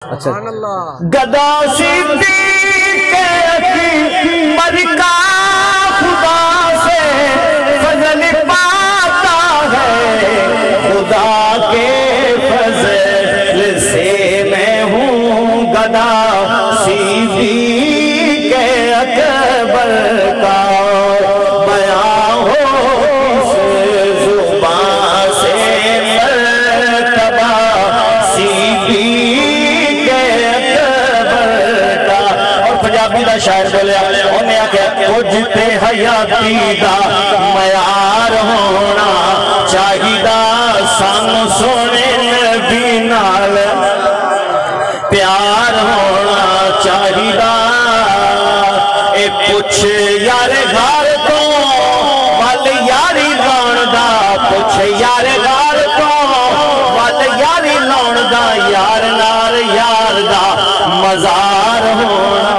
گدا صدیق اکبر کا خدا سے فضل پاتا ہے، خدا کے فضل سے میں ہوں گدا صدیق اکبر کا، بیان ہو اس زبان سے مرتبہ صدیق اکبر کا۔ اور پنجابی دا شاعر بولیا، انہیں آکھا کچھ تے حیاتی دا معیار ہونا چاہیدا، سانو سونے نبی نال پیار ہونا چاہیدا، اے پوچھ یار گھر تو ول یاری لاؤن دا، پوچھ یار گھر تو ول یاری لاؤن دا، یار نال یار دا مزار ہونا